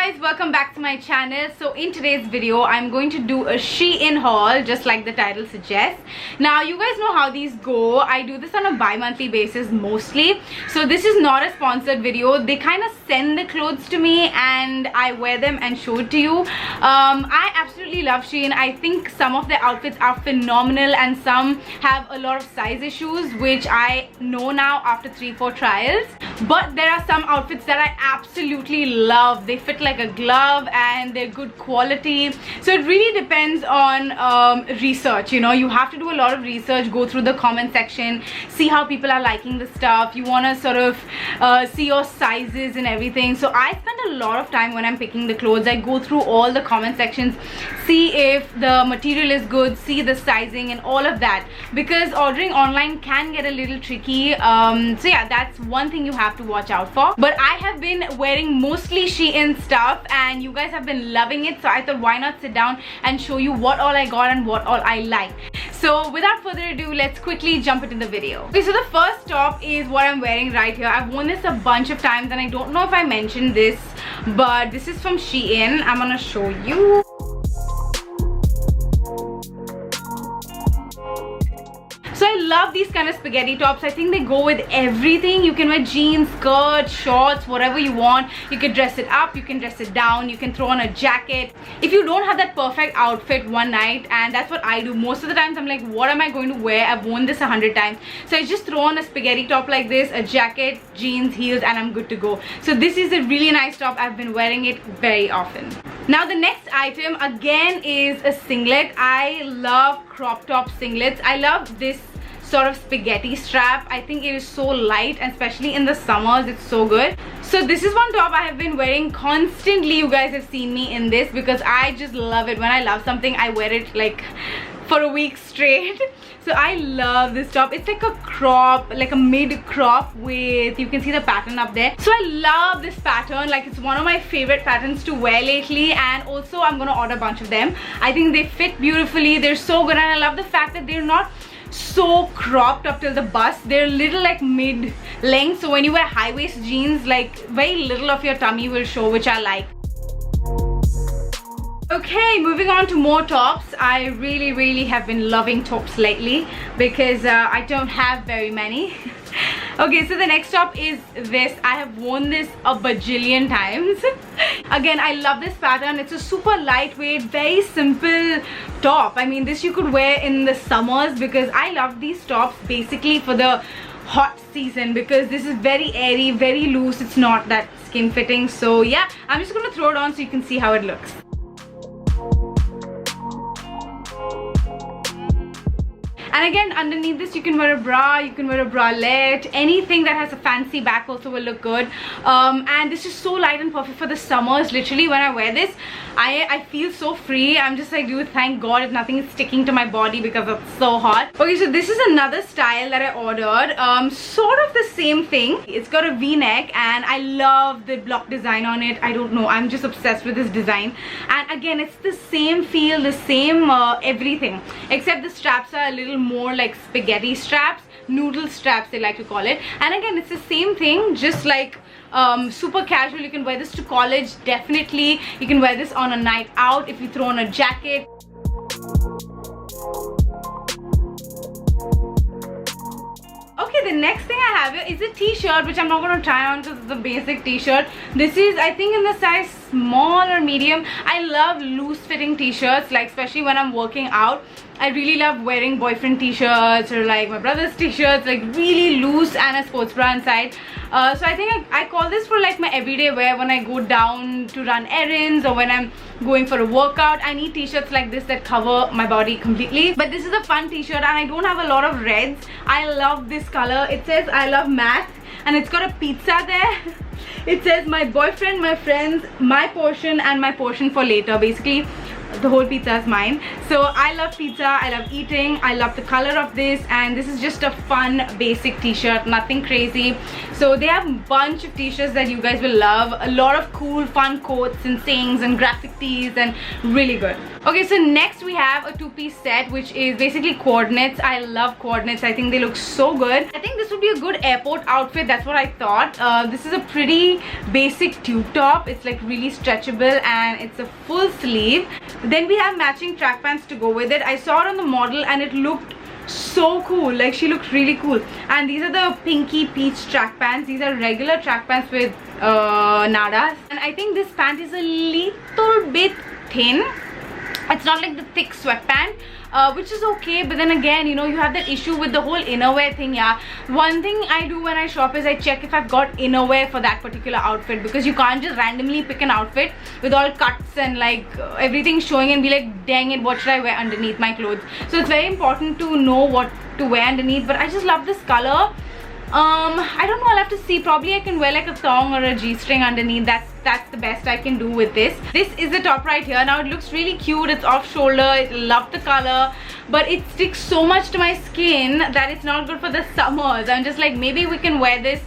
guys, welcome back to my channel. So in today's video I'm going to do a Shein haul, just like the title suggests. Now you guys know how these go. I do this on a bi-monthly basis mostly, so this is not a sponsored video. They kind of send the clothes to me and I wear them and show it to you. I absolutely love Shein. I think some of their outfits are phenomenal and some have a lot of size issues, which I know now after 3-4 trials. But there are some outfits that I absolutely love. They fit like a glove and they're good quality. So it really depends on research. You know, you have to do a lot of research, go through the comment section, see how people are liking the stuff. You want to sort of see your sizes and everything. So I spend a lot of time when I'm picking the clothes. I go through all the comment sections, see if the material is good, see the sizing and all of that, because ordering online can get a little tricky. So yeah, that's one thing you have to watch out for. But I have been wearing mostly Shein stuff and you guys have been loving it, so I thought why not sit down and show you what all I got and what all I like. So without further ado, let's quickly jump into the video. Okay, so the first top is what I'm wearing right here. I've worn this a bunch of times and I don't know if I mentioned this, but this is from Shein. I'm gonna show you. So I love these kind of spaghetti tops. I think they go with everything. You can wear jeans, skirts, shorts, whatever you want. You can dress it up, you can dress it down, you can throw on a jacket. If you don't have that perfect outfit one night, and that's what I do most of the times, I'm like, what am I going to wear? I've worn this 100 times. So I just throw on a spaghetti top like this, a jacket, jeans, heels, and I'm good to go. So this is a really nice top. I've been wearing it very often. Now the next item again is a singlet. I love crop top singlets. I love this sort of spaghetti strap. I think it is so light, and especially in the summers it's so good. So this is one top I have been wearing constantly. You guys have seen me in this because I just love it. When I love something, I wear it like for a week straight. So I love this top. It's like a crop, like a mid crop with, you can see the pattern up there. So I love this pattern. Like, it's one of my favorite patterns to wear lately, and also I'm gonna order a bunch of them. I think they fit beautifully. They're so good, and I love the fact that they're not so cropped up till the bust. They're little like mid length, so when you wear high waist jeans, like very little of your tummy will show, which I like. Okay, moving on to more tops. I really have been loving tops lately because I don't have very many. Okay, so the next top is this. I have worn this a bajillion times. Again, I love this pattern. It's a super lightweight, very simple top. I mean, this you could wear in the summers because I love these tops basically for the hot season, because this is very airy, very loose. It's not that skin fitting. So yeah, I'm just gonna throw it on so you can see how it looks. And again, underneath this you can wear a bra, you can wear a bralette, anything that has a fancy back also will look good. And this is so light and perfect for the summers. Literally when I wear this, I feel so free. I'm just like, dude, thank God if nothing is sticking to my body because it's so hot. Okay, so this is another style that I ordered. Sort of the same thing. It's got a V-neck and I love the block design on it. I don't know, I'm just obsessed with this design. And again, it's the same feel, the same everything, except the straps are a little more like spaghetti straps, noodle straps they like to call it. And again, it's the same thing, just like super casual. You can wear this to college, definitely. You can wear this on a night out if you throw on a jacket. Okay, the next thing I have here is a t-shirt, which I'm not going to try on because it's a basic t-shirt. This is, I think, in the size small or medium. I love loose fitting t-shirts, like especially when I'm working out. I really love wearing boyfriend t-shirts or like my brother's t-shirts, like really loose and a sports bra inside. So I think I call this for like my everyday wear when I go down to run errands or when I'm going for a workout. I need t-shirts like this that cover my body completely. But this is a fun t-shirt and I don't have a lot of reds. I love this color. It says I love math and it's got a pizza there. It says my boyfriend, my friends, my portion, and my portion for later. Basically, the whole pizza is mine. So I love pizza, I love eating, I love the color of this, and this is just a fun basic t-shirt, nothing crazy. So they have a bunch of t-shirts that you guys will love, a lot of cool fun quotes and sayings and graphic tees, and really good. Okay, so next we have a two-piece set which is basically coordinates. I love coordinates, I think they look so good. I think this would be a good airport outfit, that's what I thought. This is a pretty basic tube top, it's like really stretchable and it's a full sleeve. Then we have matching track pants to go with it. I saw it on the model and it looked so cool, like she looked really cool. And these are the pinky peach track pants. These are regular track pants with nadas, and I think this pant is a little bit thin. It's not like the thick sweatpant, which is okay, but then again, you know, you have that issue with the whole innerwear thing. Yeah, one thing I do when I shop is I check if I've got innerwear for that particular outfit, because you can't just randomly pick an outfit with all cuts and like everything showing and be like, dang it, what should I wear underneath my clothes? So it's very important to know what to wear underneath. But I just love this color. I don't know, I'll have to see. Probably I can wear like a thong or a g-string underneath. That's the best I can do with this. This is the top right here. Now it looks really cute, it's off shoulder, I love the color, but it sticks so much to my skin that it's not good for the summers. I'm just like, maybe we can wear this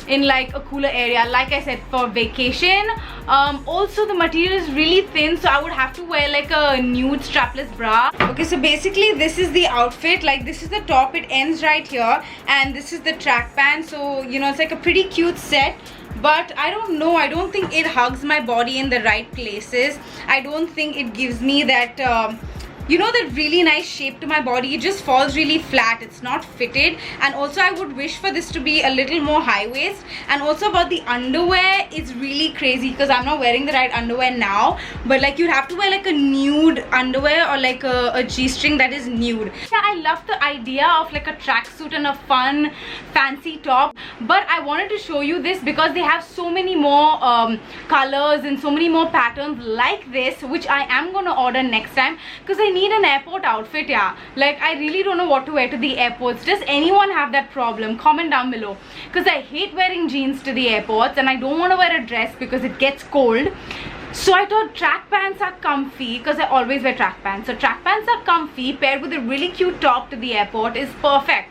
in like a cooler area, like I said, for vacation. Also the material is really thin, so I would have to wear like a nude strapless bra. Okay, so basically this is the outfit. Like, this is the top, it ends right here, and this is the track pant. So you know, it's like a pretty cute set, but I don't know, I don't think it hugs my body in the right places. I don't think it gives me that you know, that really nice shape to my body. It just falls really flat, it's not fitted. And also I would wish for this to be a little more high waist. And also about the underwear, it's really crazy because I'm not wearing the right underwear now, but like you'd have to wear like a nude underwear or like a g-string that is nude. Yeah, I love the idea of like a tracksuit and a fun fancy top, but I wanted to show you this because they have so many more colors and so many more patterns like this, which I am gonna order next time because I need an airport outfit. Yeah, like I really don't know what to wear to the airports. Does anyone have that problem? Comment down below, because I hate wearing jeans to the airports and I don't want to wear a dress because it gets cold. So I thought track pants are comfy, because I always wear track pants. So track pants are comfy paired with a really cute top to the airport is perfect.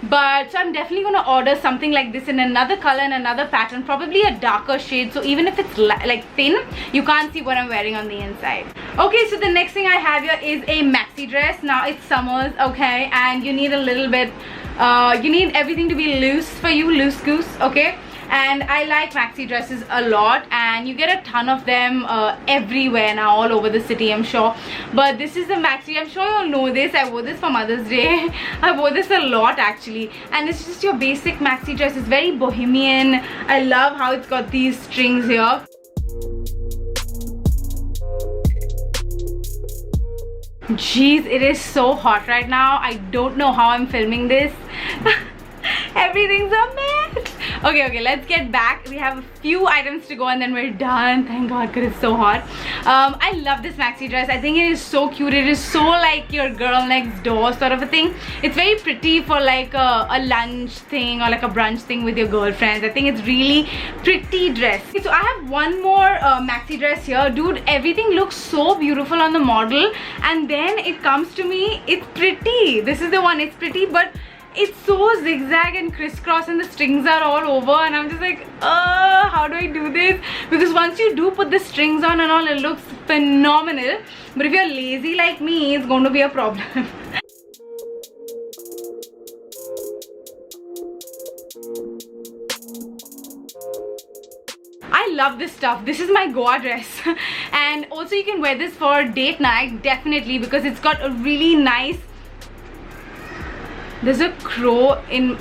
But so I'm definitely going to order something like this in another color and another pattern, probably a darker shade, so even if it's like thin, you can't see what I'm wearing on the inside. Okay, so the next thing I have here is a maxi dress. Now it's summers, okay, and you need a little bit you need everything to be loose for you, loose goose, okay. And I like maxi dresses a lot, and you get a ton of them everywhere now, all over the city, I'm sure. But this is a maxi, I'm sure you all know this. I wore this for Mother's Day. I wore this a lot actually, and it's just your basic maxi dress. It's very bohemian. I love how it's got these strings here. Jeez, it is so hot right now. I don't know how I'm filming this. Everything's a mess. Okay, let's get back. We have a few items to go and then we're done. Thank God, because it's so hot. I love this maxi dress. I think it is so cute. It is so like your girl next door sort of a thing. It's very pretty for like a lunch thing or like a brunch thing with your girlfriends. I think it's really pretty dress. Okay, so I have one more maxi dress here. Dude, everything looks so beautiful on the model, and then it comes to me, it's pretty. This is the one, it's pretty, but it's so zigzag and crisscross and the strings are all over, and I'm just like, how do I do this? Because once you do put the strings on and all, it looks phenomenal. But if you're lazy like me, it's going to be a problem. I love this stuff. This is my Goa dress. And also you can wear this for date night, definitely, because it's got a really nice... There's a crow in... You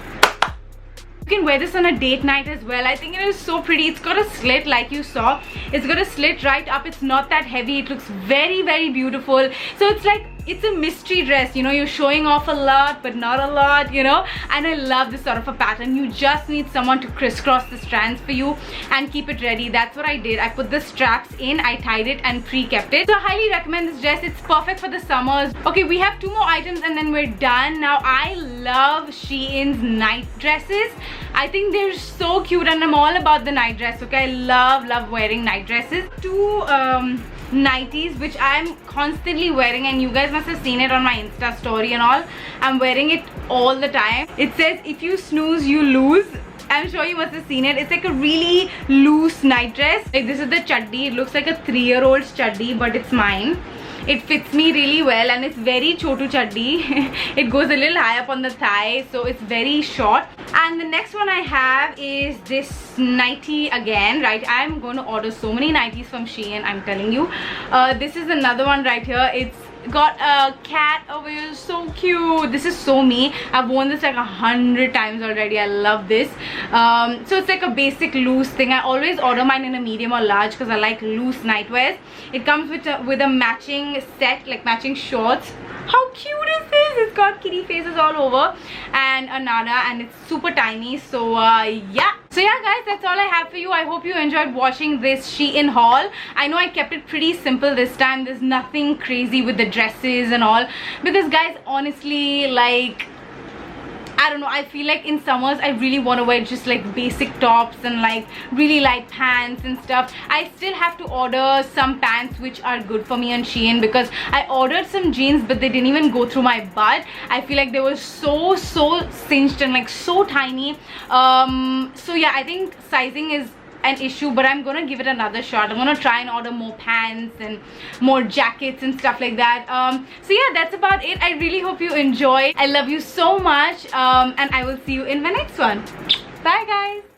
can wear this on a date night as well. I think it is so pretty. It's got a slit like you saw. It's got a slit right up. It's not that heavy. It looks very, very beautiful. So it's like, it's a mystery dress, you know, you're showing off a lot but not a lot, you know. And I love this sort of a pattern. You just need someone to crisscross the strands for you and keep it ready. That's what I did. I put the straps in, I tied it and pre-kept it. So I highly recommend this dress. It's perfect for the summers. Okay, we have two more items and then we're done. Now I love Shein's night dresses. I think they're so cute and I'm all about the night dress. Okay, I love wearing night dresses. Two nighties which I'm constantly wearing, and you guys must have seen it on my Insta story and all. I'm wearing it all the time. It says if you snooze you lose. I'm sure you must have seen it. It's like a really loose night dress. Like, this is the chaddi. It looks like a 3-year-old's chaddi, but it's mine. It fits me really well, and it's very chotu chaddi. It goes a little high up on the thigh, so it's very short. And the next one I have is this nightie again, right? I'm going to order so many nighties from Shein, I'm telling you. This is another one right here. It's got a cat over here, so cute. This is so me. I've worn this like 100 times already. I love this. So it's like a basic loose thing. I always order mine in a medium or large because I like loose nightwears. It comes with a matching set, like matching shorts. How cute is this? It's got kitty faces all over and a nada, and it's super tiny. So yeah. So yeah guys, that's all I have for you. I hope you enjoyed watching this Shein haul. I know I kept it pretty simple this time. There's nothing crazy with the dresses and all, because guys, honestly, like, I don't know, I feel like in summers I really want to wear just like basic tops and like really light pants and stuff. I still have to order some pants which are good for me on Shein, because I ordered some jeans but they didn't even go through my butt. I feel like they were so cinched and like so tiny. So yeah, I think sizing is an issue, but I'm gonna give it another shot. I'm gonna try and order more pants and more jackets and stuff like that. So yeah, that's about it. I really hope you enjoyed. I love you so much, and I will see you in my next one. Bye guys.